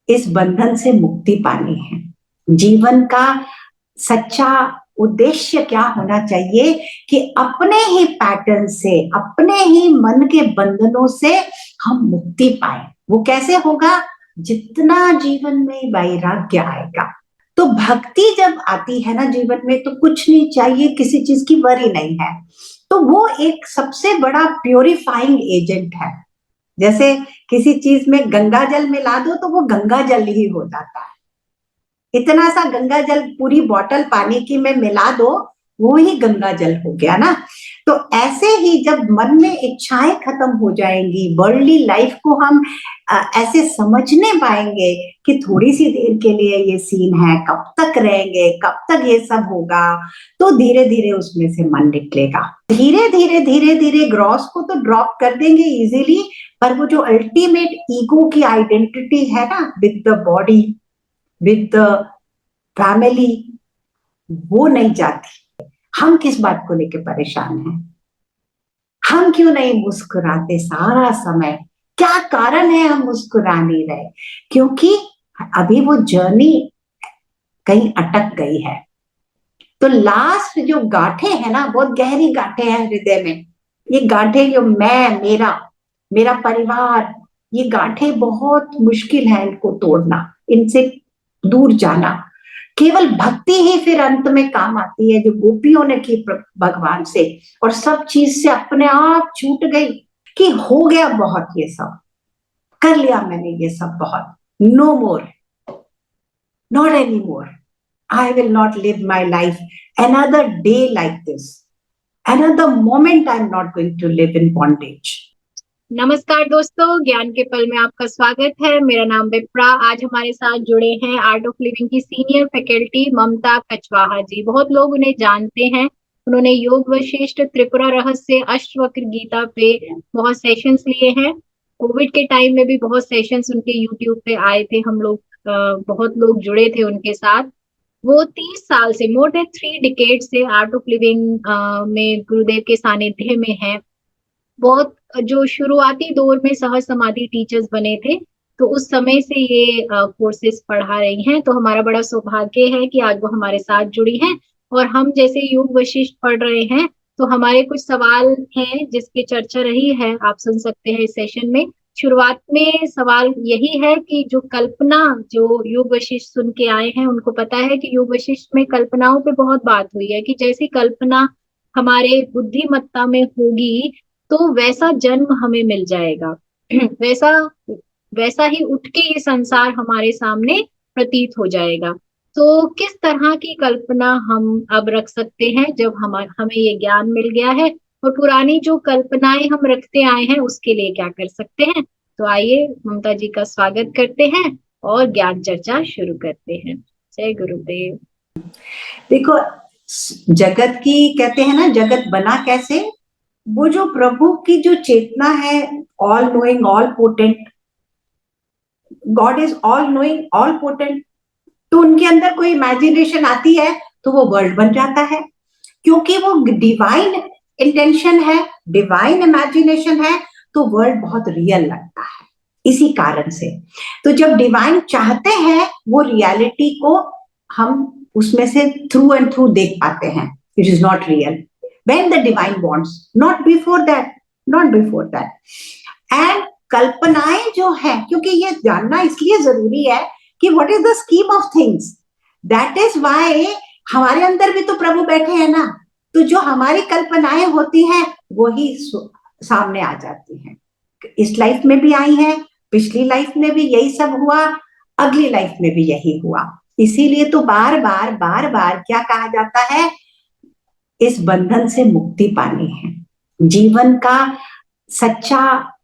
इस बंधन से मुक्ति पानी है। जीवन का सच्चा उद्देश्य क्या होना चाहिए कि अपने ही पैटर्न से, अपने ही मन के बंधनों से हम मुक्ति पाए। वो कैसे होगा? जितना जीवन में वैराग्य आएगा। तो भक्ति जब आती है ना जीवन में, तो कुछ नहीं चाहिए, किसी चीज की वरी नहीं है। तो वो एक सबसे बड़ा प्योरीफाइंग एजेंट है। जैसे किसी चीज में गंगा जल मिला दो तो वो गंगा जल ही हो जाता है। इतना सा गंगा जल पूरी बोतल पानी की में मिला दो, वो ही गंगा जल हो गया ना। तो ऐसे ही जब मन में इच्छाएं खत्म हो जाएंगी, वर्ल्डली लाइफ को हम ऐसे समझने पाएंगे कि थोड़ी सी देर के लिए ये सीन है, कब तक रहेंगे, कब तक ये सब होगा, तो धीरे धीरे उसमें से मन निकलेगा। धीरे धीरे धीरे धीरे ग्रॉस को तो ड्रॉप कर देंगे इजीली, पर वो जो अल्टीमेट ईगो की आइडेंटिटी है ना, with the body, with the family, वो नहीं जाती। हम किस बात को लेकर परेशान हैं? हम क्यों नहीं मुस्कुराते सारा समय? क्या कारण है हम मुस्कुरा नहीं रहे? क्योंकि अभी वो जर्नी कहीं अटक गई है। तो लास्ट जो गांठें है ना, बहुत गहरी गांठें हैं हृदय में। ये गांठें जो मैं, मेरा परिवार, ये गांठें बहुत मुश्किल है इनको तोड़ना, इनसे दूर जाना। केवल भक्ति ही फिर अंत में काम आती है, जो गोपियों ने की भगवान से, और सब चीज से अपने आप छूट गई कि हो गया बहुत, ये सब कर लिया मैंने, ये सब बहुत, no more, not anymore. I will not live my life another day like this. Another moment I'm not going to live in bondage. नमस्कार दोस्तों, ज्ञान के पल में आपका स्वागत है। मेरा नाम विप्रा। आज हमारे साथ जुड़े हैं आर्ट ऑफ लिविंग की सीनियर फैकल्टी ममता कछवाहा जी। बहुत लोग उन्हें जानते हैं। उन्होंने योग वशिष्ठ, त्रिपुरा रहस्य, अष्टवक्र गीता पे बहुत सेशंस लिए हैं। कोविड के टाइम में भी बहुत सेशंस उनके यूट्यूब पे आए थे। हम लोग बहुत लोग जुड़े थे उनके साथ। वो 30 साल से, मोर देन 3 डिकेड से आर्ट ऑफ लिविंग में गुरुदेव के सानिध्य में है। बहुत जो शुरुआती दौर में सहज समाधि टीचर्स बने थे, तो उस समय से ये कोर्सेज पढ़ा रही हैं। तो हमारा बड़ा सौभाग्य है कि आज वो हमारे साथ जुड़ी हैं और हम जैसे योग वशिष्ठ पढ़ रहे हैं, तो हमारे कुछ सवाल हैं जिसकी चर्चा रही है, आप सुन सकते हैं इस सेशन में। शुरुआत में सवाल यही है कि जो कल्पना, जो योग वशिष्ठ सुन के आए हैं उनको पता है कि योग वशिष्ठ में कल्पनाओं पे बहुत बात हुई है कि जैसी कल्पना हमारे बुद्धिमत्ता में होगी तो वैसा जन्म हमें मिल जाएगा। वैसा वैसा ही उठ के ये संसार हमारे सामने प्रतीत हो जाएगा। तो किस तरह की कल्पना हम अब रख सकते हैं जब हमें ये ज्ञान मिल गया है, और पुरानी जो कल्पनाएं हम रखते आए हैं उसके लिए क्या कर सकते हैं? तो आइए ममता जी का स्वागत करते हैं और ज्ञान चर्चा शुरू करते हैं। जय गुरुदेव। देखो, जगत की कहते हैं ना, जगत बना कैसे? वो जो प्रभु की जो चेतना है, all knowing, all potent, God is all knowing, all potent. तो उनके अंदर कोई इमेजिनेशन आती है तो वो वर्ल्ड बन जाता है, क्योंकि वो डिवाइन इंटेंशन है, डिवाइन इमेजिनेशन है, तो वर्ल्ड बहुत रियल लगता है इसी कारण से। तो जब डिवाइन चाहते हैं वो रियलिटी को हम उसमें से थ्रू एंड थ्रू देख पाते हैं। It is not real when the divine wants, not before that, not before that। and कल्पनाएं जो है, क्योंकि ये जानना इसलिए जरूरी है कि what is the scheme of things, that is why हमारे अंदर भी तो प्रभु बैठे हैं ना। तो जो हमारी कल्पनाएं होती हैं वही सामने आ जाती हैं। इस लाइफ में भी आई है, पिछली लाइफ में भी यही सब हुआ, अगली लाइफ में भी यही हुआ। इसीलिए तो बार बार क्या कहा जाता है, इस बंधन से मुक्ति पानी है। जीवन का सच्चा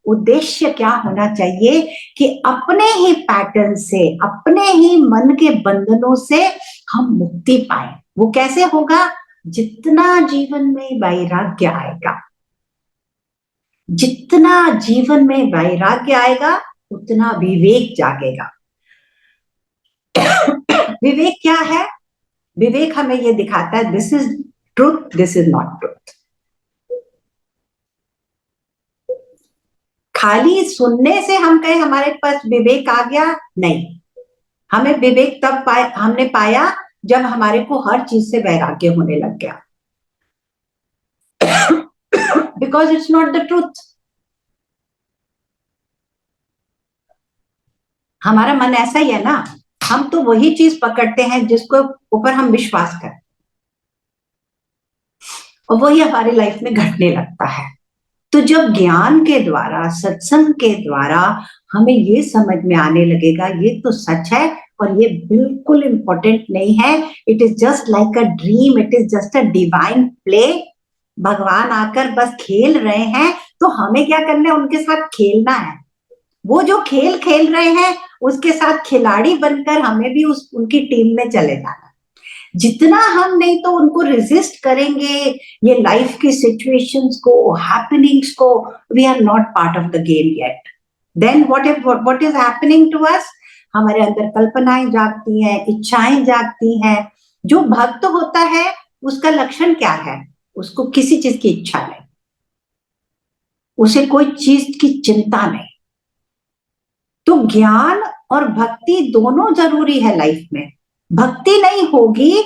उद्देश्य क्या होना चाहिए कि अपने ही पैटर्न से, अपने ही मन के बंधनों से हम मुक्ति पाए। वो कैसे होगा? जितना जीवन में वैराग्य आएगा, जितना जीवन में वैराग्य आएगा उतना विवेक जागेगा। विवेक क्या है? विवेक हमें ये दिखाता है, this is truth, this is not truth. खाली सुनने से हम कहें हमारे पास विवेक आ गया, नहीं। हमें विवेक तब हमने पाया जब हमारे को हर चीज से वैराग्य होने लग गया, because it's not the truth. हमारा मन ऐसा ही है ना, हम तो वही चीज पकड़ते हैं जिसको ऊपर हम विश्वास करते, और वही हमारी लाइफ में घटने लगता है। तो जब ज्ञान के द्वारा, सत्संग के द्वारा हमें ये समझ में आने लगेगा ये तो सच है और ये बिल्कुल इंपॉर्टेंट नहीं है, it is just like a dream, it is just a divine play, भगवान आकर बस खेल रहे हैं, तो हमें क्या करना है, उनके साथ खेलना है। वो जो खेल खेल रहे हैं उसके साथ खिलाड़ी बनकर हमें भी उनकी टीम में चले जाना। जितना हम नहीं तो उनको रेजिस्ट करेंगे, ये लाइफ की सिचुएशंस को, हैपनिंग्स को, we are not part of the game yet. Then what is happening to us, हमारे अंदर कल्पनाएं जागती हैं, इच्छाएं जागती हैं। जो भक्त होता है उसका लक्षण क्या है, उसको किसी चीज की इच्छा नहीं, उसे कोई चीज की चिंता नहीं। तो ज्ञान और भक्ति दोनों जरूरी है लाइफ में। भक्ति नहीं होगी,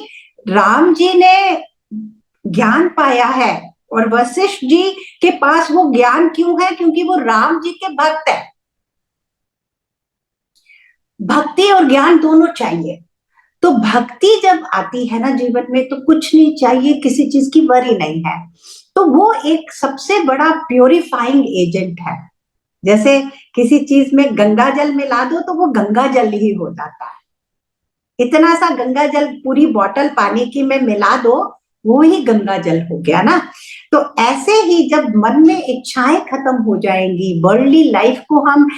राम जी ने ज्ञान पाया है और वशिष्ठ जी के पास वो ज्ञान क्यों है, क्योंकि वो राम जी के भक्त है। भक्ति और ज्ञान दोनों चाहिए। तो भक्ति जब आती है ना जीवन में, तो कुछ नहीं चाहिए, किसी चीज की वरी नहीं है। तो वो एक सबसे बड़ा प्योरीफाइंग एजेंट है। जैसे किसी चीज में गंगा जल मिला दो तो वो गंगा जल ही हो जाता है। इतना सा गंगा जल पूरी बोतल पानी की में मिला दो, वो ही गंगा जल हो गया ना। तो ऐसे ही जब मन में इच्छाएं खत्म हो जाएंगी, वर्ल्डली लाइफ को हम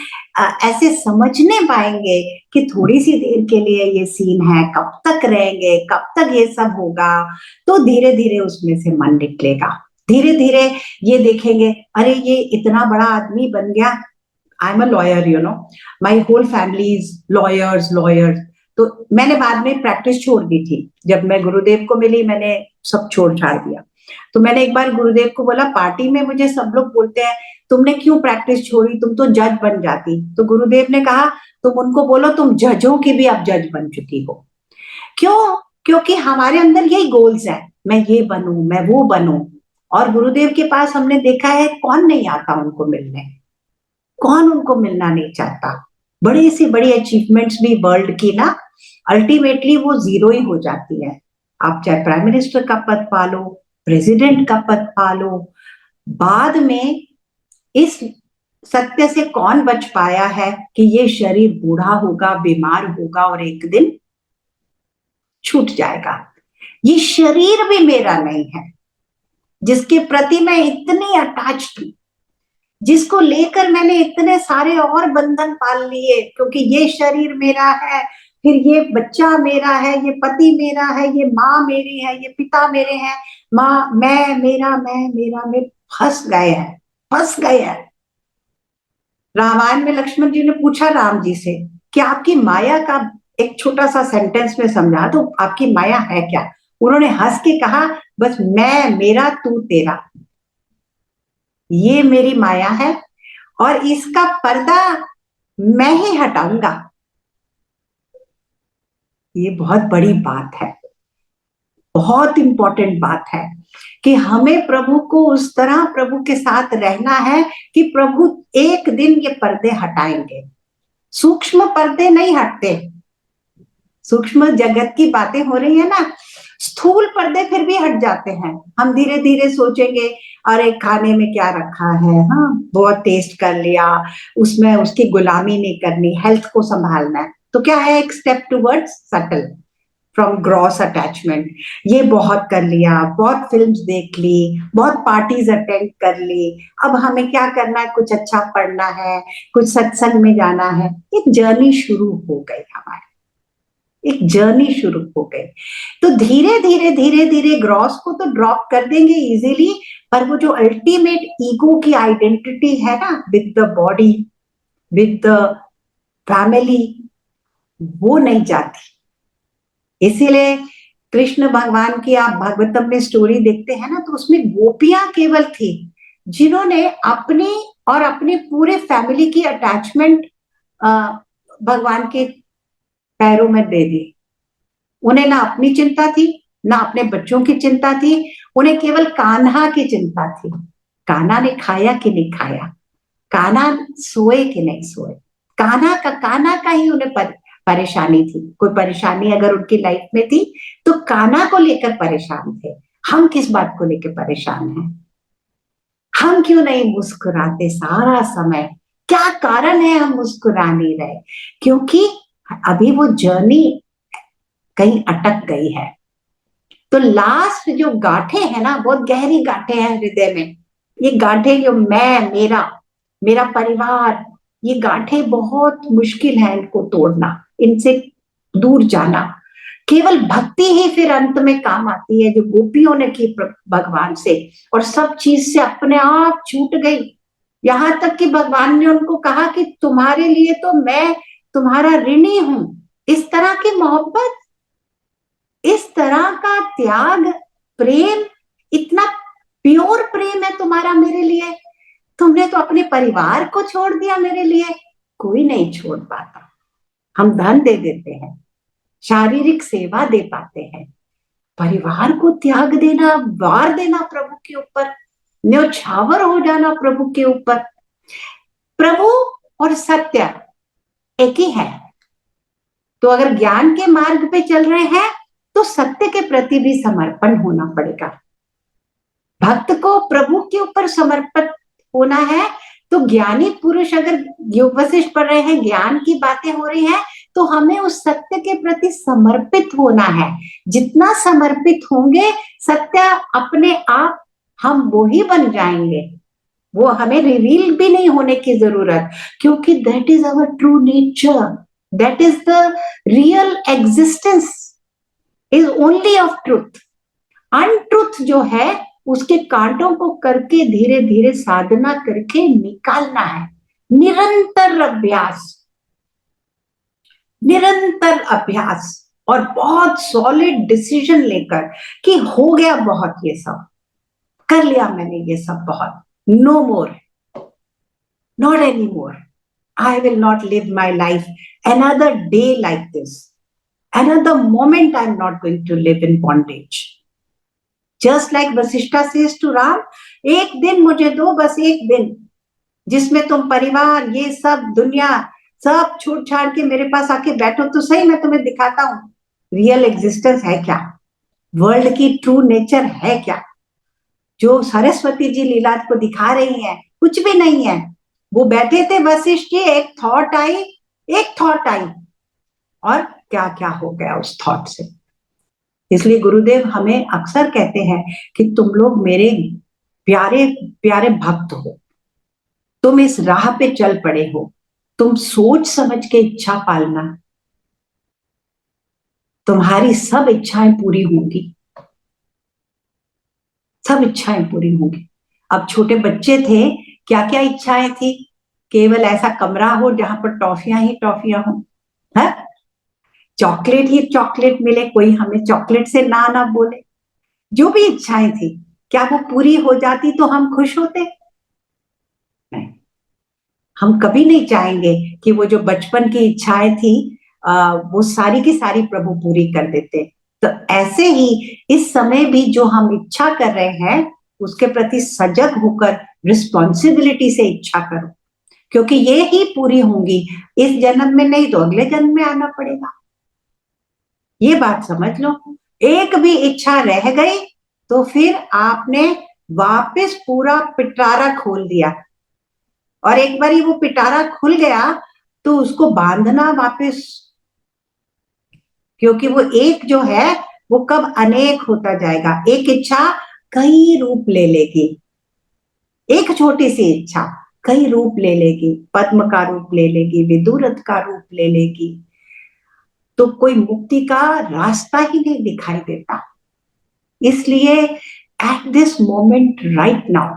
ऐसे समझने पाएंगे कि थोड़ी सी देर के लिए ये सीन है, कब तक रहेंगे, कब तक ये सब होगा, तो धीरे धीरे उसमें से मन निकलेगा। धीरे धीरे ये देखेंगे, अरे ये इतना बड़ा आदमी बन गया। I am a lawyer, you know, my whole family is lawyers. तो मैंने बाद में प्रैक्टिस छोड़ दी थी, जब मैं गुरुदेव को मिली मैंने सब छोड़ छाड़ दिया। तो मैंने एक बार गुरुदेव को बोला, पार्टी में मुझे सब लोग बोलते हैं तुमने क्यों प्रैक्टिस छोड़ी, तुम तो जज बन जाती। तो गुरुदेव ने कहा, तुम उनको बोलो तुम जजों की भी अब जज बन चुकी हो। क्यों? क्योंकि हमारे अंदर यही गोल्स है, मैं ये बनूं, मैं वो बनूं। और गुरुदेव के पास हमने देखा है कौन नहीं आता उनको मिलने, कौन उनको मिलना नहीं चाहता। बड़ी सी बड़ी अचीवमेंट्स भी वर्ल्ड की ना, अल्टीमेटली वो जीरो ही हो जाती है। आप चाहे प्राइम मिनिस्टर का पद पालो, प्रेसिडेंट का पद पालो, बाद में इस सत्य से कौन बच पाया है कि ये शरीर बूढ़ा होगा, बीमार होगा और एक दिन छूट जाएगा। ये शरीर भी मेरा नहीं है, जिसके प्रति मैं इतनी अटैच्ड हूं, जिसको लेकर मैंने इतने सारे और बंधन पाल लिए, क्योंकि ये शरीर मेरा है, फिर ये बच्चा मेरा है, ये पति मेरा है, ये माँ मेरी है, ये पिता मेरे हैं, माँ मैं मेरा मैं मेरा में फंस गए हैं, फंस गए हैं। रामायण में लक्ष्मण जी ने पूछा राम जी से कि आपकी माया का एक छोटा सा सेंटेंस में समझा दो, आपकी माया है क्या। उन्होंने हंस के कहा, बस मैं मेरा तू तेरा, ये मेरी माया है और इसका पर्दा मैं ही हटाऊंगा। ये बहुत बड़ी बात है, बहुत इंपॉर्टेंट बात है कि हमें प्रभु को उस तरह प्रभु के साथ रहना है कि प्रभु एक दिन ये पर्दे हटाएंगे। सूक्ष्म पर्दे नहीं हटते, सूक्ष्म जगत की बातें हो रही है ना, स्थूल पर्दे फिर भी हट जाते हैं। हम धीरे धीरे सोचेंगे, अरे खाने में क्या रखा है, हाँ बहुत टेस्ट कर लिया, उसमें उसकी गुलामी नहीं करनी, हेल्थ को संभालना है। तो क्या है, एक step towards subtle from gross attachment. ये बहुत कर लिया, बहुत फिल्म्स देख ली, बहुत पार्टीज अटेंड कर ली, अब हमें क्या करना है, कुछ अच्छा पढ़ना है, कुछ सत्संग में जाना है। एक जर्नी शुरू हो गई हमारी, एक जर्नी शुरू हो गई। तो धीरे धीरे धीरे धीरे ग्रॉस को तो ड्रॉप कर देंगे इजीली, पर वो जो अल्टीमेट ईगो की आइडेंटिटी है ना, with the body, with the family, वो नहीं जाती। इसीलिए कृष्ण भगवान की आप भागवतम में स्टोरी देखते हैं ना, तो उसमें गोपियां केवल थी जिन्होंने अपनी और अपने पूरे फैमिली की अटैचमेंट भगवान के पैरों में दे दी। उन्हें ना अपनी चिंता थी, ना अपने बच्चों की चिंता थी, उन्हें केवल कान्हा की चिंता थी। कान्हा ने खाया कि नहीं खाया, कान्हा सोए कि नहीं सोए, कान्हा का ही उन्हें परेशानी थी। कोई परेशानी अगर उनकी लाइफ में थी तो कान्हा को लेकर परेशान थे। हम किस बात को लेकर परेशान हैं? हम क्यों नहीं मुस्कुराते सारा समय? क्या कारण है हम मुस्कुरा नहीं रहे? क्योंकि अभी वो जर्नी कहीं अटक गई है। तो लास्ट जो गांठें है ना, बहुत गहरी गांठें हैं हृदय में। ये गांठें जो मैं, मेरा परिवार, ये गांठें बहुत मुश्किल है इनको तोड़ना, इनसे दूर जाना। केवल भक्ति ही फिर अंत में काम आती है, जो गोपियों ने की भगवान से, और सब चीज से अपने आप छूट गई। यहां तक कि भगवान ने उनको कहा कि तुम्हारे लिए तो मैं तुम्हारा ऋणी हूं। इस तरह की मोहब्बत, इस तरह का त्याग, प्रेम, इतना प्योर प्रेम है तुम्हारा मेरे लिए। तुमने तो अपने परिवार को छोड़ दिया मेरे लिए। कोई नहीं छोड़ पाता। हम धन दे देते हैं, शारीरिक सेवा दे पाते हैं, परिवार को त्याग देना, वार देना प्रभु के ऊपर, न्यौछावर हो जाना प्रभु के ऊपर। प्रभु और सत्य एक ही है। तो अगर ज्ञान के मार्ग पे चल रहे हैं तो सत्य के प्रति भी समर्पण होना पड़ेगा। भक्त को प्रभु के ऊपर समर्पित होना है। तो ज्ञानी पुरुष अगर योग वशिष्ठ पढ़ रहे हैं, ज्ञान की बातें हो रही हैं, तो हमें उस सत्य के प्रति समर्पित होना है। जितना समर्पित होंगे, सत्य अपने आप हम वो ही बन जाएंगे। वो हमें रिवील भी नहीं होने की जरूरत, क्योंकि that is our true nature, that is the real existence is only of truth. Untruth जो है, उसके कांटों को करके धीरे धीरे साधना करके निकालना है। निरंतर अभ्यास, निरंतर अभ्यास, और बहुत सॉलिड डिसीजन लेकर कि हो गया बहुत, ये सब कर लिया मैंने, ये सब बहुत, no more, not anymore. I will not live my life another day like this, another moment I'm not going to live in bondage. Just like Vasishta says to Ram, एक दिन मुझे दो, बस एक दिन, जिसमें तुम परिवार, ये सब दुनिया सब छोड़ छाड़ के मेरे पास आके बैठो तो सही, मैं तुम्हें दिखाता हूँ रियल एग्जिस्टेंस है क्या, वर्ल्ड की ट्रू नेचर है क्या। जो सरस्वती जी लीलाद को दिखा रही हैं, कुछ भी नहीं है। वो बैठे थे वशिष्ठ जी, एक थॉट आई, और क्या क्या हो गया उस थॉट से। इसलिए गुरुदेव हमें अक्सर कहते हैं कि तुम लोग मेरे प्यारे प्यारे भक्त हो, तुम इस राह पे चल पड़े हो, तुम सोच समझ के इच्छा पालना, तुम्हारी सब इच्छाएं पूरी होंगी, सब इच्छाएं पूरी होंगी। अब छोटे बच्चे थे, क्या क्या इच्छाएं थी? केवल ऐसा कमरा हो जहां पर टॉफियां ही टॉफियां हो, है, चॉकलेट ही चॉकलेट मिले, कोई हमें चॉकलेट से ना बोले। जो भी इच्छाएं थी, क्या वो पूरी हो जाती तो हम खुश होते? नहीं। हम कभी नहीं चाहेंगे कि वो जो बचपन की इच्छाएं थी वो सारी की सारी प्रभु पूरी कर देते। तो ऐसे ही इस समय भी जो हम इच्छा कर रहे हैं, उसके प्रति सजग होकर रिस्पॉन्सिबिलिटी से इच्छा करो, क्योंकि ये ही पूरी होंगी। इस जन्म में नहीं तो अगले जन्म में आना पड़ेगा। ये बात समझ लो। एक भी इच्छा रह गई तो फिर आपने वापस पूरा पिटारा खोल दिया, और एक बार वो पिटारा खुल गया तो उसको बांधना वापस, क्योंकि वो एक जो है वो कब अनेक होता जाएगा। एक इच्छा कई रूप ले लेगी, एक छोटी सी इच्छा कई रूप ले लेगी, पद्म का रूप ले लेगी, विदुरथ का रूप ले लेगी, तो कोई मुक्ति का रास्ता ही नहीं दिखाई देता। इसलिए at this moment right now,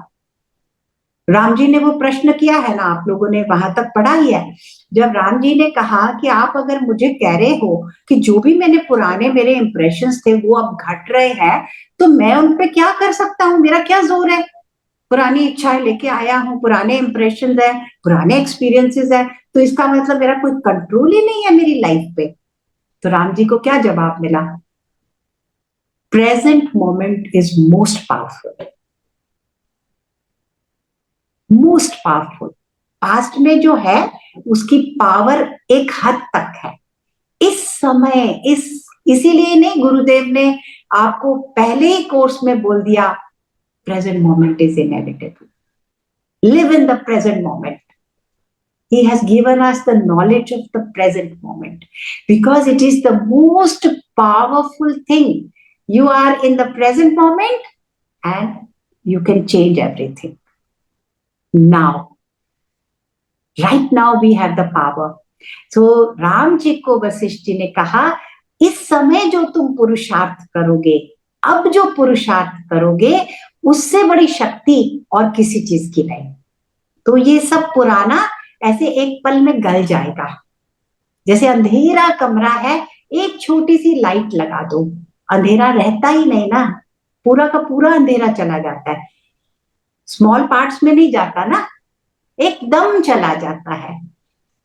Ram ji ने वो प्रश्न किया है ना, आप लोगों ने वहां तक पढ़ा ही है, जब राम जी ने कहा कि आप अगर मुझे कह रहे हो कि जो भी मैंने पुराने मेरे इंप्रेशंस थे वो अब घट रहे हैं, तो मैं उन पे क्या कर सकता हूँ, मेरा क्या जोर है? पुरानी इच्छाएं लेके आया हूँ, पुराने इंप्रेशन है, पुराने एक्सपीरियंसेस है, तो इसका मतलब मेरा कोई कंट्रोल ही नहीं है मेरी लाइफ पे। तो राम जी को क्या जवाब मिला? Present moment is most powerful, most powerful. Past में जो है उसकी पावर एक हद तक है, इस समय इसीलिए नहीं गुरुदेव ने आपको पहले ही कोर्स में बोल दिया present moment is inevitable, live in the present moment. He has given us the knowledge of the present moment because it is the most powerful thing. You are in the present moment and you can change everything. Now, right now we have the power. So Ram ji को वशिष्ठ जी ने कहा, इस समय जो तुम पुरुषार्थ करोगे, अब जो पुरुषार्थ करोगे, उससे बड़ी शक्ति और किसी चीज की नहीं। तो ये सब पुराना ऐसे एक पल में गल जाएगा। जैसे अंधेरा कमरा है, एक छोटी सी लाइट लगा दो, अंधेरा रहता ही नहीं ना, पूरा का पूरा अंधेरा चला जाता है, स्मॉल पार्ट्स में नहीं जाता ना, एकदम चला जाता है।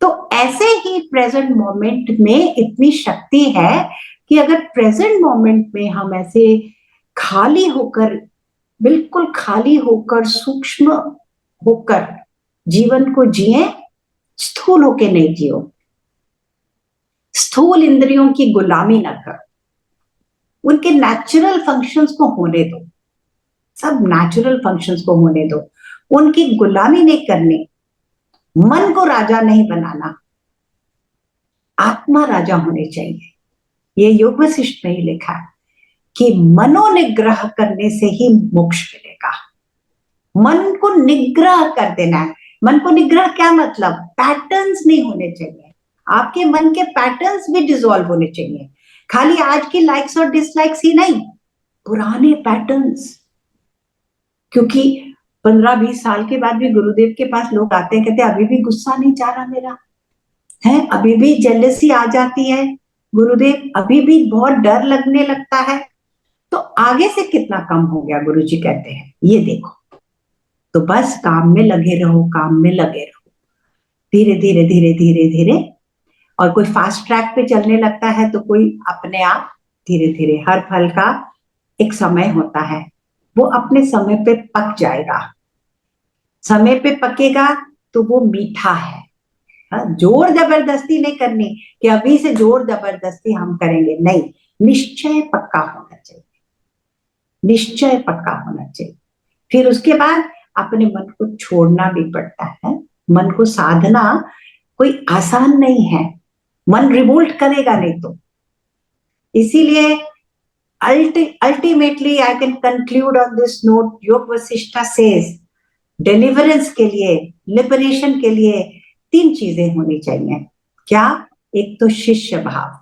तो ऐसे ही प्रेजेंट मोमेंट में इतनी शक्ति है कि अगर प्रेजेंट मोमेंट में हम ऐसे खाली होकर, बिल्कुल खाली होकर, सूक्ष्म होकर जीवन को जिए, स्थूल होके नहीं जियो, स्थूल इंद्रियों की गुलामी ना कर, उनके नेचुरल फंक्शंस को होने दो, सब नेचुरल फंक्शंस को होने दो, उनकी गुलामी नहीं करनी, मन को राजा नहीं बनाना, आत्मा राजा होनी चाहिए। ये योग वशिष्ठ में ही लिखा है कि मनोनिग्रह करने से ही मोक्ष मिलेगा। मन को निग्रह कर देना है। मन को निग्रह क्या मतलब? पैटर्न्स नहीं होने चाहिए, आपके मन के पैटर्न्स भी डिसॉल्व होने चाहिए। खाली आज की लाइक्स और डिसलाइक्स ही नहीं, पुराने पैटर्न्स। क्योंकि 15-20 साल के बाद भी गुरुदेव के पास लोग आते हैं, कहते हैं अभी भी गुस्सा नहीं जा रहा मेरा है, अभी भी जेलसी आ जाती है गुरुदेव, अभी भी बहुत डर लगने लगता है। तो आगे से कितना कम हो गया? गुरुजी कहते हैं ये देखो, तो बस काम में लगे रहो, काम में लगे रहो, धीरे धीरे धीरे धीरे धीरे। और कोई फास्ट ट्रैक पे चलने लगता है तो कोई अपने आप धीरे धीरे, हर फल का एक समय होता है, वो अपने समय पे पक जाएगा। समय पे पकेगा तो वो मीठा है। जोर जबरदस्ती नहीं करनी कि अभी से जोर जबरदस्ती हम करेंगे, नहीं, निश्चय पक्का होना चाहिए, निश्चय पक्का होना चाहिए। फिर उसके बाद अपने मन को छोड़ना भी पड़ता है। मन को साधना कोई आसान नहीं है, मन रिवोल्ट करेगा नहीं तो। इसीलिए ultimately I can conclude on this note, योग वशिष्ठा सेज डिलीवरेंस के लिए, लिबरेशन के लिए 3 चीजें होनी चाहिए। क्या? एक तो शिष्य भाव,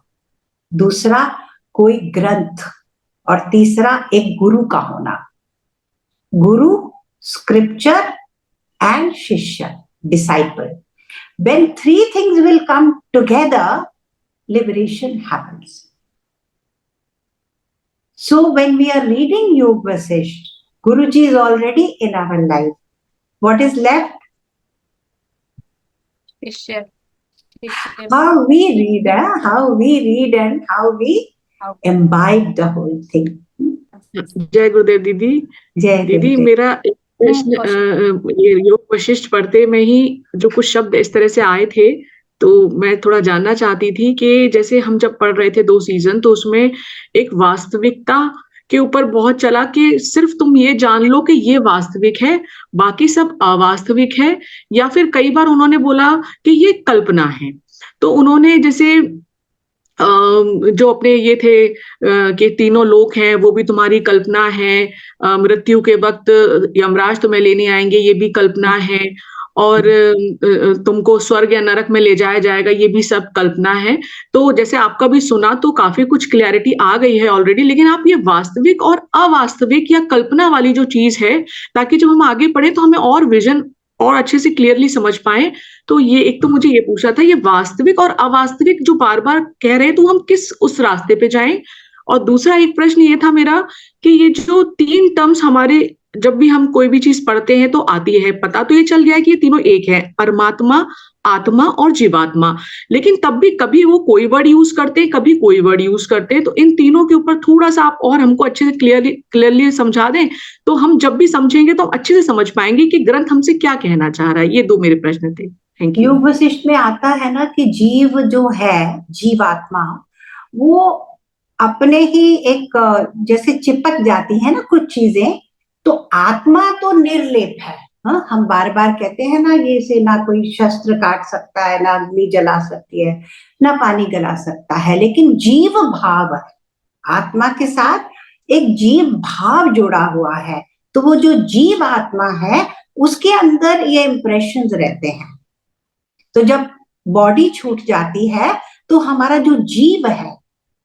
दूसरा कोई ग्रंथ, और तीसरा एक गुरु का होना। गुरु, स्क्रिप्चर एंड शिष्य, disciple. When 3 things will come together, liberation happens. So when we are reading Yog Vasisht, Guruji is already in our life. What is left? How we read, how we read and how we imbibe the whole thing. जय गुरुदेव दीदी। जय दीदी, मेरा एक प्रश्न, ये योग वशिष्ठ पढ़ते में ही जो कुछ शब्द इस तरह से आए थे, तो मैं थोड़ा जानना चाहती थी कि जैसे हम जब पढ़ रहे थे 2 सीजन, तो उसमें एक वास्तविकता के ऊपर बहुत चला कि सिर्फ तुम ये जान लो कि ये वास्तविक है, बाकी सब अवास्तविक है, या फिर कई बार उन्होंने बोला कि ये कल्पना है। तो उन्होंने जैसे जो अपने ये थे कि तीनों लोक हैं वो भी तुम्हारी कल्पना है, मृत्यु के वक्त यमराज तुम्हें लेने आएंगे ये भी कल्पना है, और तुमको स्वर्ग या नरक में ले जाया जाएगा ये भी सब कल्पना है। तो जैसे आपका भी सुना तो काफी कुछ क्लैरिटी आ गई है ऑलरेडी, लेकिन आप ये वास्तविक और अवास्तविक या कल्पना वाली जो चीज है, ताकि जब हम आगे पढ़े तो हमें और विजन और अच्छे से क्लियरली समझ पाए। तो ये एक तो मुझे ये पूछना था, ये वास्तविक और अवास्तविक जो बार बार कह रहे हैं, तो हम किस उस रास्ते पे जाएं? और दूसरा एक प्रश्न ये था मेरा कि ये जो 3 टर्म्स हमारे जब भी हम कोई भी चीज पढ़ते हैं तो आती है, पता तो ये चल गया है कि ये तीनों एक है, परमात्मा, आत्मा और जीवात्मा। लेकिन तब भी कभी वो कोई वर्ड यूज करते हैं, कभी कोई वर्ड यूज करते हैं। तो इन तीनों के ऊपर थोड़ा सा आप और हमको अच्छे से क्लियरली समझा दें, तो हम जब भी समझेंगे तो हम अच्छे से समझ पाएंगे कि ग्रंथ हमसे क्या कहना चाह रहा है। ये 2 मेरे प्रश्न थे। Thank you. योग वशिष्ठ में आता है ना कि जीव जो है, जीवात्मा, वो अपने ही एक जैसे चिपक जाती है ना कुछ चीजें, तो आत्मा तो निर्लेप है। हाँ, हम बार बार कहते हैं ना, ये से ना कोई शस्त्र काट सकता है, ना अग्नि जला सकती है, ना पानी गला सकता है, लेकिन जीव भाव है, आत्मा के साथ एक जीव भाव जुड़ा हुआ है। तो वो जो जीव आत्मा है, उसके अंदर ये इंप्रेशंस रहते हैं। तो जब बॉडी छूट जाती है, तो हमारा जो जीव है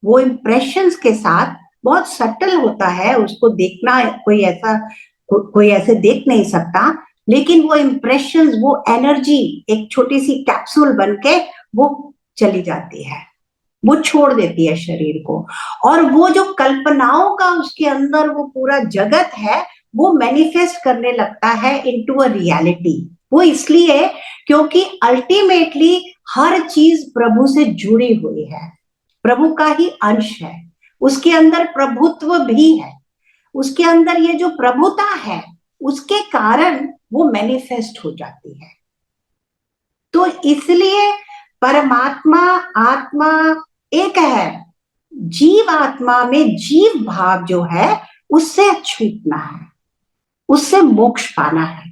वो इंप्रेशंस के साथ बहुत सटल होता है। उसको देखना कोई ऐसे देख नहीं सकता, लेकिन वो इंप्रेशंस, वो एनर्जी एक छोटी सी कैप्सूल बन के वो चली जाती है, वो छोड़ देती है शरीर को। और वो जो कल्पनाओं का उसके अंदर वो पूरा जगत है, वो मैनिफेस्ट करने लगता है इनटू अ रियलिटी। वो इसलिए क्योंकि अल्टीमेटली हर चीज प्रभु से जुड़ी हुई है, प्रभु का ही अंश है, उसके अंदर प्रभुत्व भी है, उसके अंदर ये जो प्रभुता है, उसके कारण वो मैनिफेस्ट हो जाती है। तो इसलिए परमात्मा आत्मा एक है, जीव आत्मा में जीव भाव जो है उससे छूटना है, उससे मोक्ष पाना है।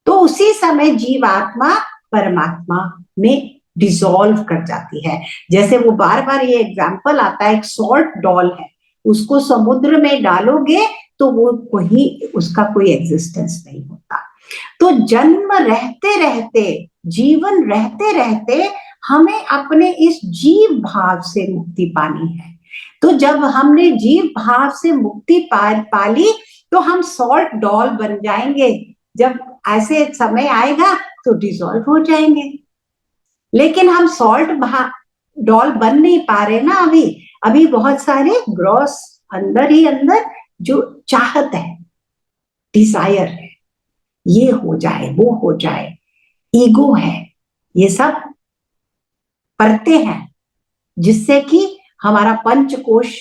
तो उसी समय जीव आत्मा परमात्मा में डिसॉल्व कर जाती है। जैसे वो बार बार ये एग्जाम्पल आता है, एक सॉल्ट डॉल है, उसको समुद्र में डालोगे तो वो उसका कोई एग्जिस्टेंस नहीं होता। तो जन्म रहते रहते, जीवन रहते रहते हमें अपने इस जीव भाव से मुक्ति पानी है। तो जब हमने जीव भाव से मुक्ति पाली, तो हम सॉल्ट डॉल बन जाएंगे। जब ऐसे समय आएगा तो डिसॉल्व हो जाएंगे। लेकिन हम सॉल्ट डॉल बन नहीं पा रहे ना अभी बहुत सारे ग्रॉस अंदर ही अंदर जो चाहत है, डिजायर है, ये हो जाए वो हो जाए, ईगो है, ये सब परते हैं, जिससे कि हमारा पंचकोश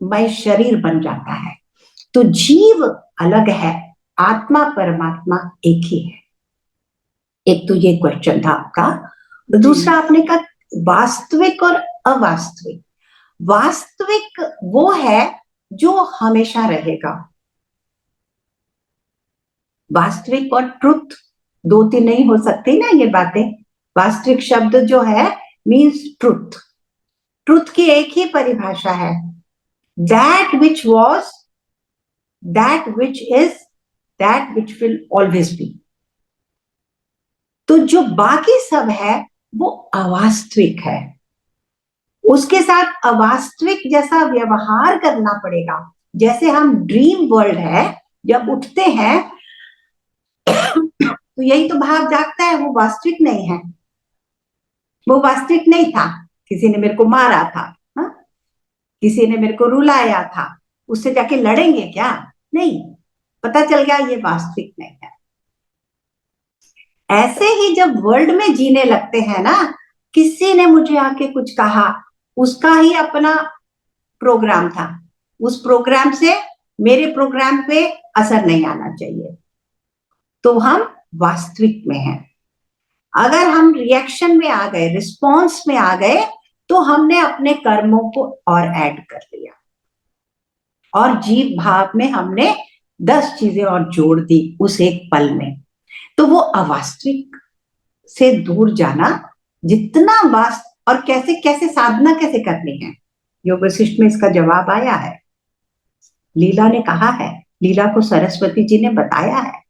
मय शरीर बन जाता है। तो जीव अलग है, आत्मा परमात्मा एक ही है। एक तो ये क्वेश्चन था आपका। दूसरा आपने कहा वास्तविक और अवास्तविक। वास्तविक वो है जो हमेशा रहेगा। वास्तविक और ट्रुथ दो तीन नहीं हो सकती ना ये बातें। वास्तविक शब्द जो है मीन्स ट्रुथ। ट्रुथ की एक ही परिभाषा है, that which was, that which is, that which will always be. तो जो बाकी सब है वो अवास्तविक है, उसके साथ अवास्तविक जैसा व्यवहार करना पड़ेगा। जैसे हम ड्रीम वर्ल्ड है, जब उठते हैं तो यही तो भाव जागता है, वो वास्तविक नहीं है, वो वास्तविक नहीं था। किसी ने मेरे को मारा था, हा? किसी ने मेरे को रुलाया था, उससे जाके लड़ेंगे क्या? नहीं, पता चल गया ये वास्तविक नहीं है। ऐसे ही जब वर्ल्ड में जीने लगते हैं ना, किसी ने मुझे आके कुछ कहा, उसका ही अपना प्रोग्राम था, उस प्रोग्राम से मेरे प्रोग्राम पे असर नहीं आना चाहिए, तो हम वास्तविक में हैं। अगर हम रिएक्शन में आ गए, रिस्पॉन्स में आ गए, तो हमने अपने कर्मों को और ऐड कर लिया, और जीव भाव में हमने 10 चीजें और जोड़ दी उस एक पल में। तो वो अवास्तविक से दूर जाना, जितना और कैसे कैसे साधना कैसे करनी है, योग वशिष्ठ में इसका जवाब आया है। लीला ने कहा है, लीला को सरस्वती जी ने बताया है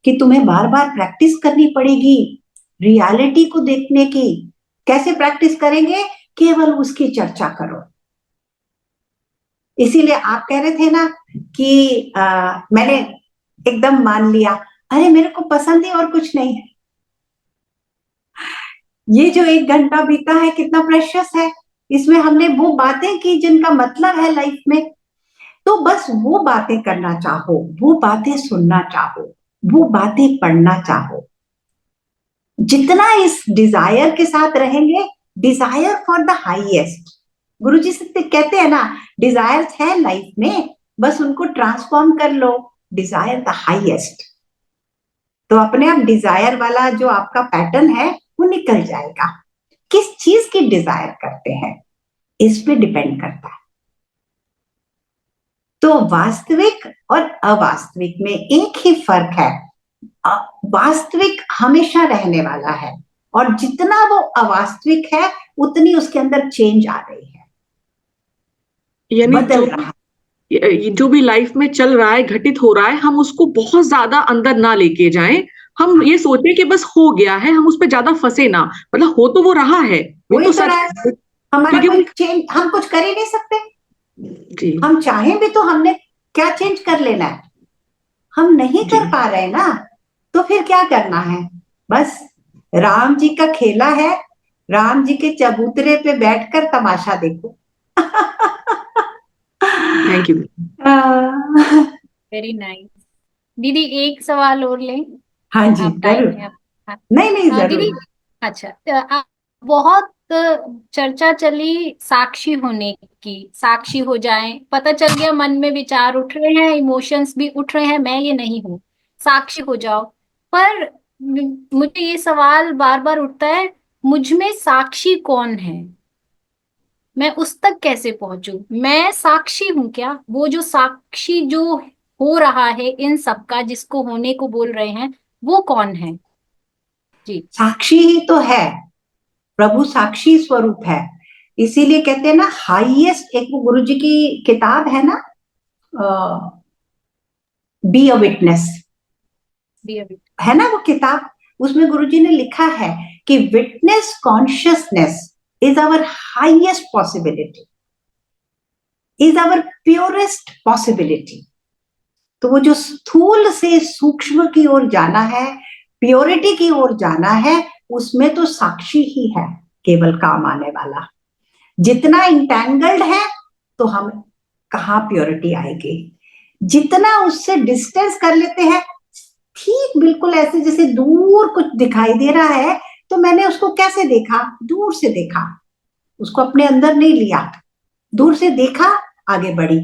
कि तुम्हें बार बार प्रैक्टिस करनी पड़ेगी रियलिटी को देखने की। कैसे प्रैक्टिस करेंगे? केवल उसकी चर्चा करो। इसीलिए आप कह रहे थे ना कि मैंने एकदम मान लिया, अरे मेरे को पसंद ही और कुछ नहीं है। ये जो 1 घंटा बीता है कितना प्रेशियस है, इसमें हमने वो बातें की जिनका मतलब है लाइफ में। तो बस वो बातें करना चाहो, वो बातें सुनना चाहो, वो बातें पढ़ना चाहो, जितना इस डिजायर के साथ रहेंगे, डिजायर फॉर द हाईएस्ट, गुरुजी से कहते हैं ना, डिजायर है लाइफ में, बस उनको ट्रांसफॉर्म कर लो, डिजायर द हाईएस्ट, तो अपने आप डिजायर वाला जो आपका पैटर्न है वो निकल जाएगा। किस चीज की डिजायर करते हैं इस पे डिपेंड करता है। तो वास्तविक और अवास्तविक में एक ही फर्क है, वास्तविक हमेशा रहने वाला है, और जितना वो अवास्तविक है उतनी उसके अंदर चेंज आ रही है, यानी बदल रहा है। जो भी लाइफ में चल रहा है, घटित हो रहा है, हम उसको बहुत ज्यादा अंदर ना लेके जाएं। हम ये सोचें कि बस हो गया है, हम उस पर ज्यादा फंसे ना, मतलब हो तो वो रहा है, ये तो सच है, हमारा क्योंकि कोई चेंज हम कुछ कर ही नहीं सकते। जी हम चाहें भी तो हमने क्या चेंज कर लेना है, हम नहीं जी कर पा रहे ना, तो फिर क्या करना है, बस राम जी का खेला है, राम जी के चबूतरे पे बैठकर तमाशा देखो। Thank you. Very nice. दीदी एक सवाल और लें? हाँ जी आप टाइम जरूर, है आप? हाँ। नहीं नहीं जरूर। दीदी अच्छा, बहुत चर्चा चली साक्षी होने की, साक्षी हो जाएं, पता चल गया मन में विचार उठ रहे हैं, इमोशंस भी उठ रहे हैं, मैं ये नहीं हूँ, साक्षी हो जाओ। पर मुझे ये सवाल बार बार उठता है, मुझ में साक्षी कौन है? मैं उस तक कैसे पहुंचूं? मैं साक्षी हूं क्या? वो जो साक्षी जो हो रहा है इन सबका, जिसको होने को बोल रहे हैं, वो कौन है? जी। साक्षी ही तो है, प्रभु साक्षी स्वरूप है, इसीलिए कहते हैं ना हाईएस्ट, एक वो गुरु जी की किताब है ना, बी अ विटनेस, है ना वो किताब, उसमें गुरुजी ने लिखा है कि witness consciousness is our highest possibility, is our purest possibility. तो वो जो स्थूल से सूक्ष्म की ओर जाना है, प्योरिटी की ओर जाना है, उसमें तो साक्षी ही है केवल काम आने वाला। जितना इंटेंगल्ड है तो हम कहाँ प्योरिटी आएगी, जितना उससे डिस्टेंस कर लेते हैं, ठीक बिल्कुल ऐसे जैसे दूर कुछ दिखाई दे रहा है, तो मैंने उसको कैसे देखा, दूर से देखा, उसको अपने अंदर नहीं लिया, दूर से देखा, आगे बढ़ी।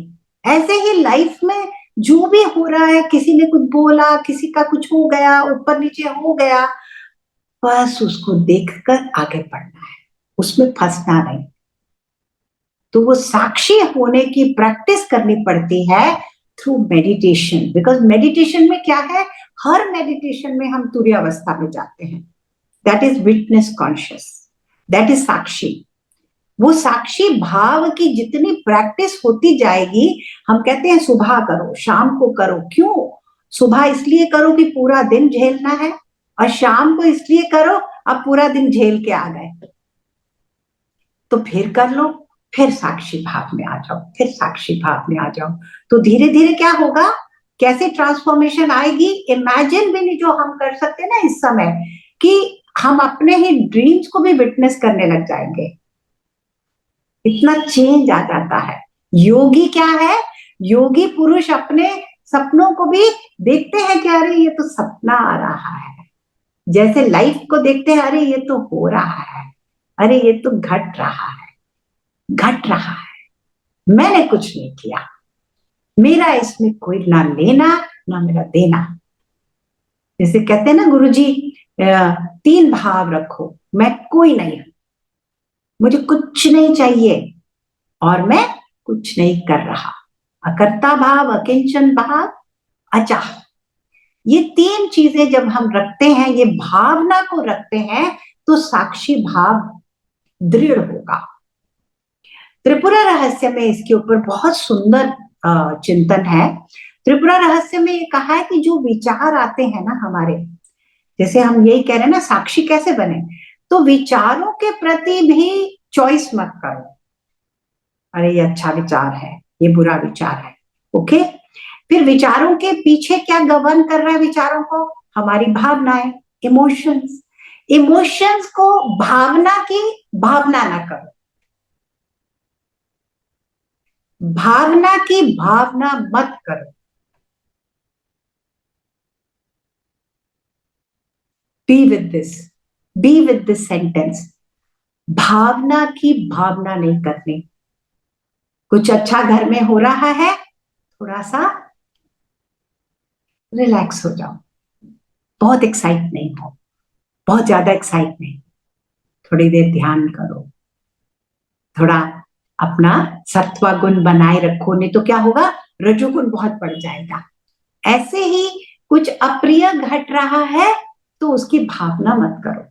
ऐसे ही लाइफ में जो भी हो रहा है, किसी ने कुछ बोला, किसी का कुछ हो गया, ऊपर नीचे हो गया, बस उसको देखकर आगे बढ़ना है, उसमें फंसना नहीं। तो वो साक्षी होने की प्रैक्टिस करनी पड़ती है थ्रू मेडिटेशन, बिकॉज मेडिटेशन में क्या है, हर मेडिटेशन में हम तुरीय अवस्था में जाते हैं, that is witness conscious, that is साक्षी। वो साक्षी भाव की जितनी प्रैक्टिस होती जाएगी, हम कहते हैं सुबह करो, शाम को करो, क्यों? सुबह इसलिए करो कि पूरा दिन झेलना है, और शाम को इसलिए करो अब पूरा दिन झेल के आ गए, तो फिर कर लो, फिर साक्षी भाव में आ जाओ, फिर साक्षी भाव में आ जाओ, तो धीरे धीरे क्या होगा, कैसे ट्रांसफॉर्मेशन आएगी, इमेजिन भी नहीं जो हम कर सकते ना इस समय, कि हम अपने ही ड्रीम्स को भी विटनेस करने लग जाएंगे, इतना चेंज आ जाता है। योगी क्या है, योगी पुरुष अपने सपनों को भी देखते हैं कि अरे ये तो सपना आ रहा है, जैसे लाइफ को देखते हैं, अरे ये तो हो रहा है, अरे ये तो घट रहा है, घट रहा है, मैंने कुछ नहीं किया, मेरा इसमें कोई ना लेना ना मेरा देना। जैसे कहते हैं ना गुरुजी, 3 भाव रखो, मैं कोई नहीं हूं, मुझे कुछ नहीं चाहिए, और मैं कुछ नहीं कर रहा, अकर्ता भाव, अकिंचन भाव, अचाह। ये 3 चीजें जब हम रखते हैं, ये भावना को रखते हैं, तो साक्षी भाव दृढ़ होगा। त्रिपुरा रहस्य में इसके ऊपर बहुत सुंदर चिंतन है। त्रिपुरा रहस्य में ये कहा है कि जो विचार आते हैं ना हमारे, जैसे हम यही कह रहे हैं ना साक्षी कैसे बने, तो विचारों के प्रति भी चॉइस मत करो, अरे ये अच्छा विचार है, ये बुरा विचार है, ओके। फिर विचारों के पीछे क्या गवर्न कर रहा है विचारों को, हमारी भावनाएं, इमोशंस। इमोशंस को भावना की भावना ना करो, भावना की भावना मत करो, be with this, be with this sentence, भावना की भावना नहीं करनी। कुछ अच्छा घर में हो रहा है, थोड़ा सा रिलैक्स हो जाओ, बहुत एक्साइट नहीं हो, बहुत ज्यादा एक्साइट नहीं, थोड़ी देर ध्यान करो, थोड़ा अपना सत्व गुण बनाए रखो, नहीं तो क्या होगा, रजोगुण बहुत बढ़ जाएगा। ऐसे ही कुछ अप्रिय घट रहा है तो उसकी भावना मत करो।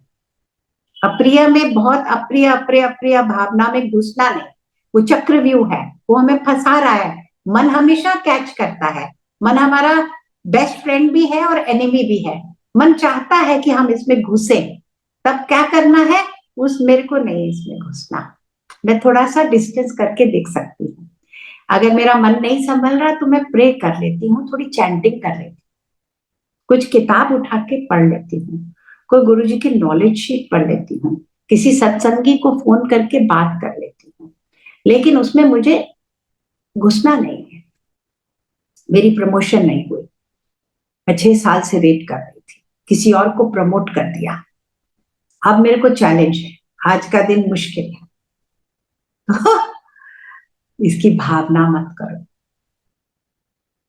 अप्रिय में बहुत अप्रिय अप्रिय अप्रिय भावना में घुसना नहीं, वो चक्रव्यूह है, वो हमें फंसा रहा है। मन हमेशा कैच करता है, मन हमारा बेस्ट फ्रेंड भी है और एनिमी भी है। मन चाहता है कि हम इसमें घुसे, तब क्या करना है, उस मेरे को नहीं इसमें घुसना, मैं थोड़ा सा डिस्टेंस करके देख सकती हूँ। अगर मेरा मन नहीं संभल रहा तो मैं प्रे कर लेती हूँ, थोड़ी चैंटिंग कर लेती हूँ, कुछ किताब उठा के पढ़ लेती हूँ, कोई गुरुजी की नॉलेज शीट पढ़ लेती हूँ, किसी सत्संगी को फोन करके बात कर लेती हूँ, लेकिन उसमें मुझे घुसना नहीं है। मेरी प्रमोशन नहीं हुई, मैं 6 साल से वेट कर रही थी, किसी और को प्रमोट कर दिया, अब मेरे को चैलेंज है, आज का दिन मुश्किल है। इसकी भावना मत करो,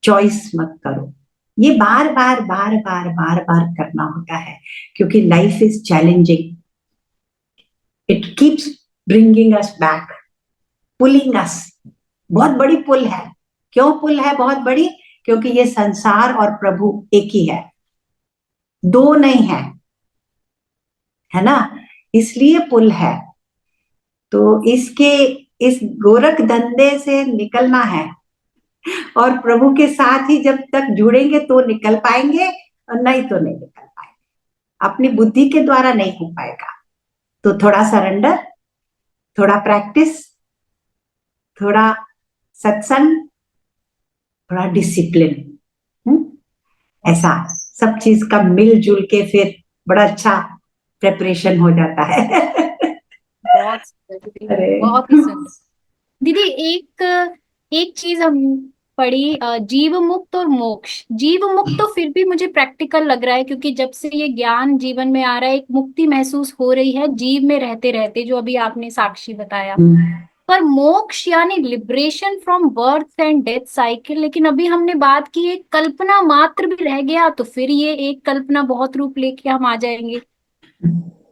चॉइस मत करो। ये बार बार बार बार बार बार करना होता है, क्योंकि life is challenging, it keeps bringing us back, pulling us. बहुत बड़ी पुल है। क्यों पुल है बहुत बड़ी? क्योंकि ये संसार और प्रभु एक ही है, दो नहीं है ना, इसलिए पुल है। तो इसके इस गोरख धंधे से निकलना है, और प्रभु के साथ ही जब तक जुड़ेंगे तो निकल पाएंगे, और नहीं तो नहीं निकल पाएंगे, अपनी बुद्धि के द्वारा नहीं हो पाएगा। तो थोड़ा सरेंडर, थोड़ा प्रैक्टिस, थोड़ा सत्संग, थोड़ा डिसिप्लिन, ऐसा सब चीज का मिलजुल के फिर बड़ा अच्छा प्रेपरेशन हो जाता है। बहुत सुंदर दीदी, बहुत ही सुंदर दीदी। एक चीज हम पढ़ी, जीव मुक्त और मोक्ष। जीव मुक्त तो फिर भी मुझे प्रैक्टिकल लग रहा है, क्योंकि जब से ये ज्ञान जीवन में आ रहा है एक मुक्ति महसूस हो रही है जीव में रहते रहते, जो अभी आपने साक्षी बताया। पर मोक्ष यानी liberation from birth and death cycle, लेकिन अभी हमने बात की एक कल्पना मात्र भी रह गया तो फिर ये एक कल्पना बहुत रूप लेके हम आ जाएंगे।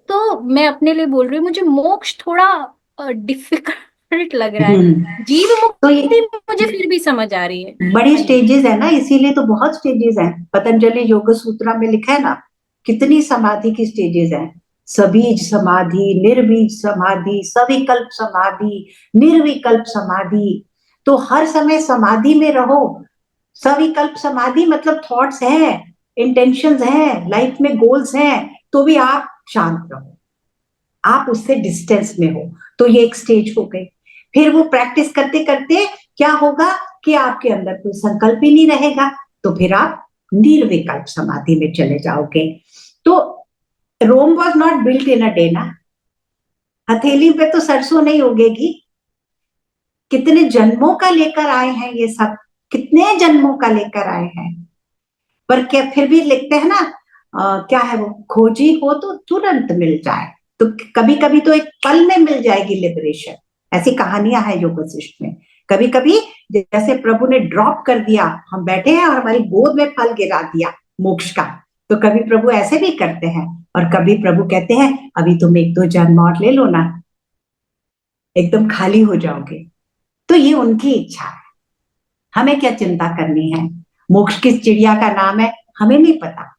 तो मैं अपने लिए बोल रही हूँ, मुझे मोक्ष थोड़ा डिफिकल्ट लग रहा है। जीव तो ये मुक्ति मुझे फिर भी समझ आ रही है। बड़ी स्टेजेस है ना, इसीलिए तो बहुत स्टेजेस हैं। पतंजलि योग सूत्रा में लिखा है ना, कितनी समाधि की स्टेजेस हैं। सबीज समाधि, निर्बीज समाधि, सविकल्प समाधि, निर्विकल्प समाधि। तो हर समय समाधि में रहो। सविकल्प समाधि मतलब थॉट्स हैं, इंटेंशंस हैं, लाइफ में गोल्स हैं, तो भी आप शांत रहो, आप उससे डिस्टेंस में हो। तो ये एक स्टेज हो गई। फिर वो प्रैक्टिस करते करते क्या होगा कि आपके अंदर कोई संकल्प ही नहीं रहेगा, तो फिर आप निर्विकल्प समाधि में चले जाओगे। तो Rome was not built in a day ना, हथेली पे तो सरसों नहीं उगेगी। कितने जन्मों का लेकर आए हैं ये सब, कितने जन्मों का लेकर आए हैं। पर क्या फिर भी लिखते हैं ना, क्या है वो, खोजी हो तो तुरंत मिल जाए। तो कभी कभी तो एक पल में मिल जाएगी लिबरेशन। ऐसी कहानियां हैं योग वशिष्ठ में। कभी कभी जैसे प्रभु ने ड्रॉप कर दिया, हम बैठे हैं और हमारी गोद में फल गिरा दिया मोक्ष का। तो कभी प्रभु ऐसे भी करते हैं, और कभी प्रभु कहते हैं अभी तुम 1-2 जन्म और ले लो ना, एकदम खाली हो जाओगे। तो ये उनकी इच्छा है, हमें क्या चिंता करनी है। मोक्ष किस चिड़िया का नाम है हमें नहीं पता,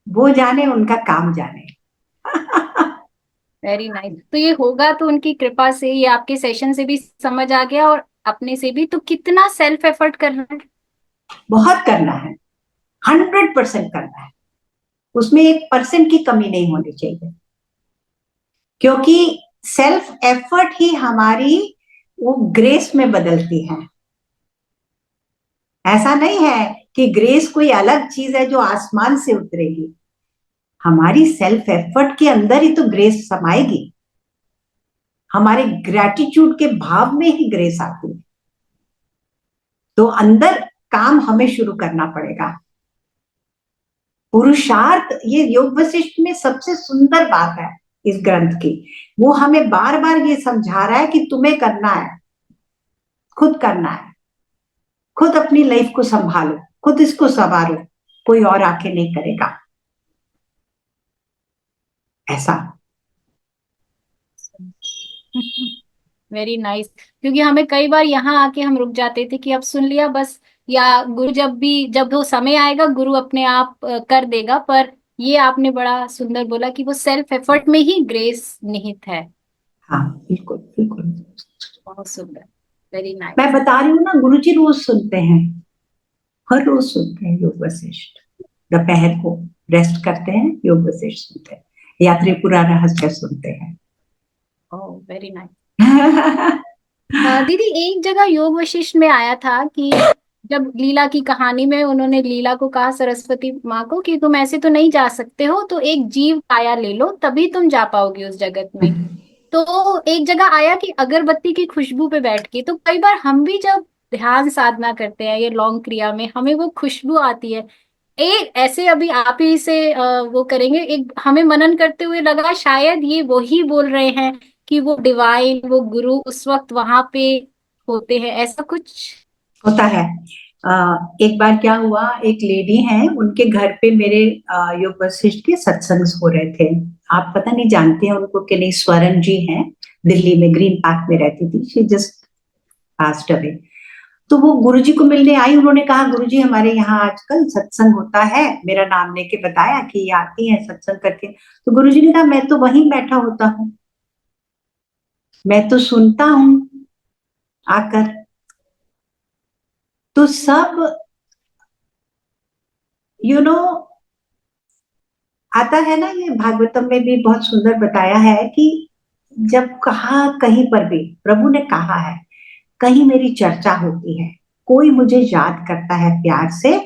वो जाने, उनका काम जाने। Very nice. तो ये होगा तो उनकी कृपा से, ये आपके सेशन से भी समझ आ गया और अपने से भी। तो कितना सेल्फ एफर्ट करना है? बहुत करना है, 100% करना है, उसमें 1% की कमी नहीं होनी चाहिए। क्योंकि सेल्फ एफर्ट ही हमारी वो ग्रेस में बदलती है। ऐसा नहीं है कि ग्रेस कोई अलग चीज है जो आसमान से उतरेगी, हमारी सेल्फ एफर्ट के अंदर ही तो ग्रेस समाएगी। हमारे ग्रेटिट्यूड के भाव में ही ग्रेस आती है। तो अंदर काम हमें शुरू करना पड़ेगा। पुरुषार्थ, ये योग वशिष्ठ में सबसे सुंदर बात है इस ग्रंथ की। वो हमें बार बार ये समझा रहा है कि तुम्हें करना है, खुद करना है, खुद अपनी लाइफ को संभालो, खुद इसको संवारो, कोई और आके नहीं करेगा ऐसा। Very nice. क्योंकि हमें कई बार यहाँ आके हम रुक जाते थे कि अब सुन लिया बस, या गुरु जब वो समय आएगा गुरु अपने आप कर देगा। पर ये आपने बड़ा सुंदर बोला कि वो सेल्फ एफर्ट में ही ग्रेस निहित है। हाँ बिल्कुल बिल्कुल। बहुत सुंदर, वेरी नाइस। मैं बता रही हूँ ना, गुरुजी रोज सुनते हैं, हर रोज सुनते हैं योग वशिष्ठ। दोपहर को रेस्ट करते हैं, योग वशिष्ठ सुनते हैं, या त्रिपुरा रहस्य सुनते हैं। Oh very nice. दीदी एक जगह योग वशिष्ठ में आया था कि जब लीला की कहानी में उन्होंने लीला को कहा, सरस्वती माँ को, कि तुम ऐसे तो नहीं जा सकते हो, तो एक जीव काया ले लो तभी तुम जा पाओगे उस जगत में। तो एक जगह आया कि अगरबत्ती की खुशबू पे बैठ के, तो कई बार हम भी जब ध्यान साधना करते हैं ये लौंग क्रिया में, हमें वो खुशबू आती है। एक ऐसे अभी आप ही से वो करेंगे, एक हमें मनन करते हुए लगा शायद ये वही बोल रहे हैं कि वो डिवाइन, वो गुरु उस वक्त वहां पे होते हैं, ऐसा कुछ होता है। एक बार क्या हुआ, एक लेडी है, उनके घर पे मेरे योग वशिष्ठ के सत्संग हो रहे थे। आप पता नहीं जानते हैं उनको कि नहीं, स्वरण जी हैं, दिल्ली में ग्रीन पार्क में रहती थी, शी जस्ट पास्ड अवे। तो वो गुरुजी को मिलने आई, उन्होंने कहा गुरुजी हमारे यहाँ आजकल सत्संग होता है, मेरा नाम लेके बताया कि ये आती है सत्संग करके। तो गुरुजी ने कहा मैं तो वहीं बैठा होता हूँ, मैं तो सुनता हूँ आकर। तो सब यू नो आता है ना, ये भागवतम में भी बहुत सुंदर बताया है कि जब कहा कहीं पर भी प्रभु ने कहा है, कहीं मेरी चर्चा होती है, कोई मुझे याद करता है प्यार से,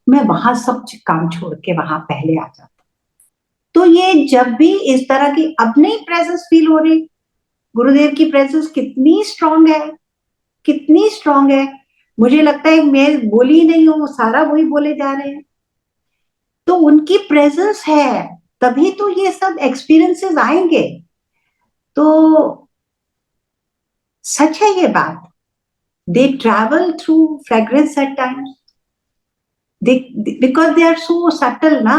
मैं वहां सब काम छोड़ के वहां पहले आ जाता। तो ये जब भी इस तरह की अपनी प्रेजेंस फील हो रही, गुरुदेव की प्रेजेंस कितनी स्ट्रांग है, कितनी स्ट्रांग है। मुझे लगता है मैं बोली नहीं हूँ, सारा वही बोले जा रहे हैं। तो उनकी प्रेजेंस है, तभी तो ये सब एक्सपीरियंसेस आएंगे। तो सच है ये बात। They travel through fragrance at times, because they are so subtle na,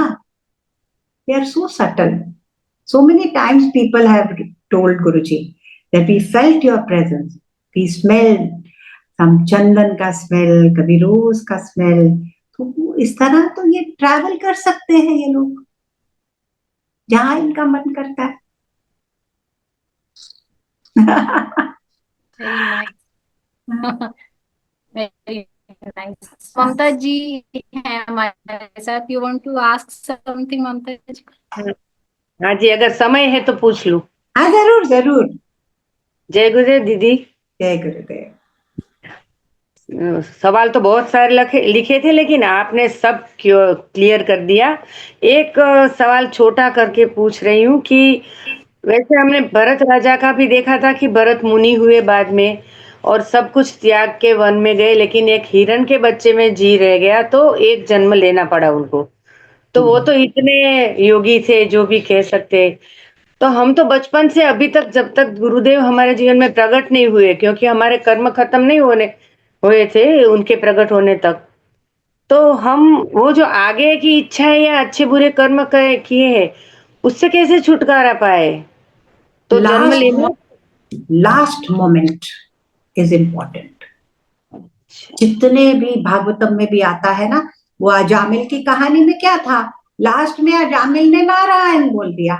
they are so subtle. So many times people have told Guruji that we felt your presence, we smelled some chandan का smell, कभी रोज का smell. तो इस तरह तो ये travel कर सकते हैं ये लोग जहां इनका मन करता है। Very nice. Very nice. Mamta ji हैं हमारे साथ, you want to ask something Mamta ji? हाँ जी, अगर समय है तो पूछ लूं। हाँ जरूर जरूर। जय गुरुदेव दीदी। जय गुरुदेव। सवाल तो बहुत सारे लिखे थे, लेकिन आपने सब क्लियर कर दिया। एक सवाल छोटा करके पूछ रही हूँ कि वैसे हमने भरत राजा का भी देखा था कि भरत मुनि हुए बाद में और सब कुछ त्याग के वन में गए, लेकिन एक हिरण के बच्चे में जी रह गया तो एक जन्म लेना पड़ा उनको। तो वो तो इतने योगी थे जो भी कह सकते। तो हम तो बचपन से अभी तक, जब तक गुरुदेव हमारे जीवन में प्रकट नहीं हुए, क्योंकि हमारे कर्म खत्म नहीं हुए थे उनके प्रकट होने तक, तो हम वो जो आगे की इच्छा है या अच्छे बुरे कर्म किए हैं, उससे कैसे छुटकारा पाए? तो जन्म लेना लास्ट मोमेंट इज इम्पोर्टेंट। जितने भी भागवतम में भी आता है ना, वो अजामिल की कहानी में क्या था, लास्ट में अजामिल ने नारायण बोल दिया।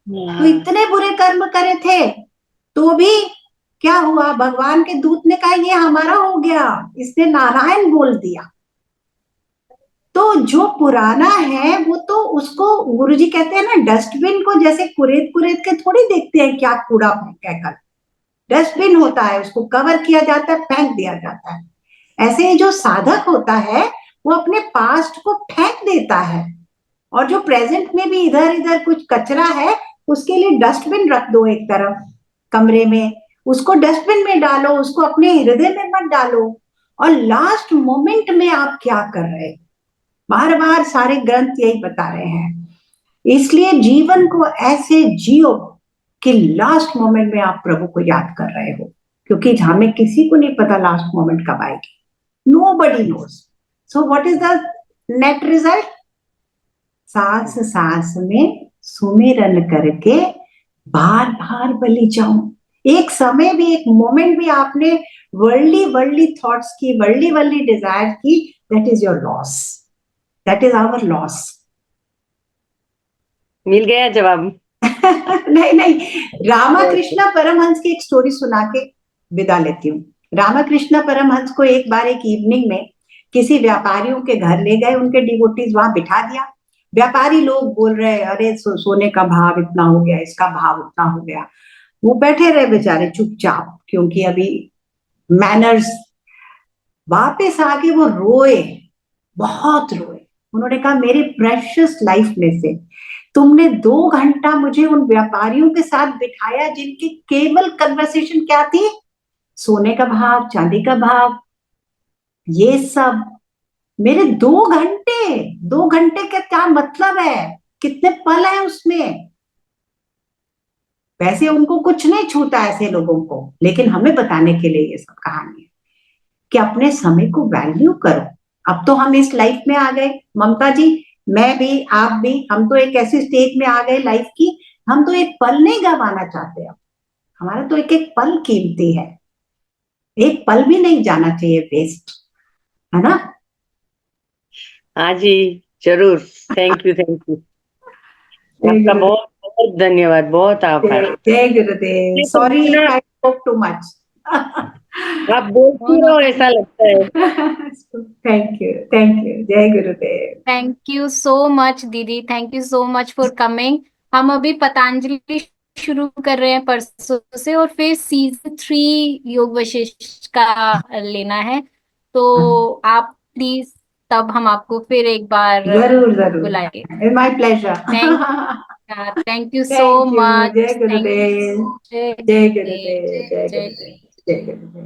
तो इतने बुरे कर्म करे थे तो भी क्या हुआ, भगवान के दूत ने कहा ये हमारा हो गया, इसने नारायण बोल दिया। तो जो पुराना है वो तो उसको गुरुजी कहते हैं ना, डस्टबिन को जैसे कुरेद कुरेद के थोड़ी देखते हैं क्या कूड़ा फेंककर, डस्टबिन होता है, उसको कवर किया जाता है, फेंक दिया जाता है। ऐसे ही जो साधक होता है वो अपने पास्ट को फेंक देता है, और जो प्रेजेंट में भी इधर इधर कुछ कचरा है उसके लिए डस्टबिन रख दो एक तरफ कमरे में, उसको डस्टबिन में डालो, उसको अपने हृदय में मत डालो। और लास्ट मोमेंट में आप क्या कर रहे, बार बार सारे ग्रंथ यही बता रहे हैं। इसलिए जीवन को ऐसे जियो कि लास्ट मोमेंट में आप प्रभु को याद कर रहे हो, क्योंकि हमें किसी को नहीं पता लास्ट मोमेंट कब आएगी। Nobody knows. So what is the net result? सांस सांस में सुमिरन करके बार बार बलि जाऊं। एक समय भी, एक मोमेंट भी आपने वर्ल्डली थॉट्स की, वर्ल्डली डिजायर की, that is your loss, that is our loss. मिल गया जवाब। नहीं, रामकृष्ण परमहंस की एक स्टोरी सुना के विदा लेती हूँ। रामकृष्ण परमहंस को एक बार एक इवनिंग में किसी व्यापारियों के घर ले गए, उनके डिवोटीज वहां बिठा दिया। व्यापारी लोग बोल रहे, अरे सोने का भाव इतना हो गया, इसका भाव उतना हो गया। वो बैठे रहे बेचारे चुपचाप, क्योंकि अभी मैनर्स। वापस आके वो रोए, बहुत रोए। उन्होंने कहा, मेरे प्रेशियस लाइफ में से तुमने 2 घंटा मुझे उन व्यापारियों के साथ बिठाया जिनकी केवल कन्वर्सेशन क्या थी? सोने का भाव, चांदी का भाव, ये सब। मेरे 2 घंटे का क्या मतलब है? कितने पल है उसमें? वैसे उनको कुछ नहीं छूता ऐसे लोगों को, लेकिन हमें बताने के लिए ये सब कहानी है कि अपने समय को वैल्यू करो। अब तो हम इस लाइफ में आ गए, ममता जी, मैं भी, आप भी, हम तो एक ऐसी स्टेज में आ गए लाइफ की, हम तो एक पल नहीं गंवाना चाहते। अब हमारा तो एक एक पल कीमती है, एक पल भी नहीं जाना चाहिए वेस्ट, है ना? हाँ जी, जरूर। थैंक यू आपका बहुत बहुत धन्यवाद, बहुत आभार। जय गुरुदेव। Sorry if I spoke too much. आप बोलती रहो, ऐसा लगता है। थैंक यू, जय गुरुदेव। थैंक यू सो मच दीदी, thank you so much for coming. हम अभी पतंजलि शुरू कर रहे हैं परसों से, और फिर सीजन 3 योग वशिष्ठ का लेना है, तो आप प्लीज, तब हम आपको फिर एक बार जरूर बुलाएंगे। My pleasure. Thank you so much. जय गुरुदेव, जय जय गुरुदेव, गुरुदेव, जय जय गुरुदेव, जय गुरुदेव।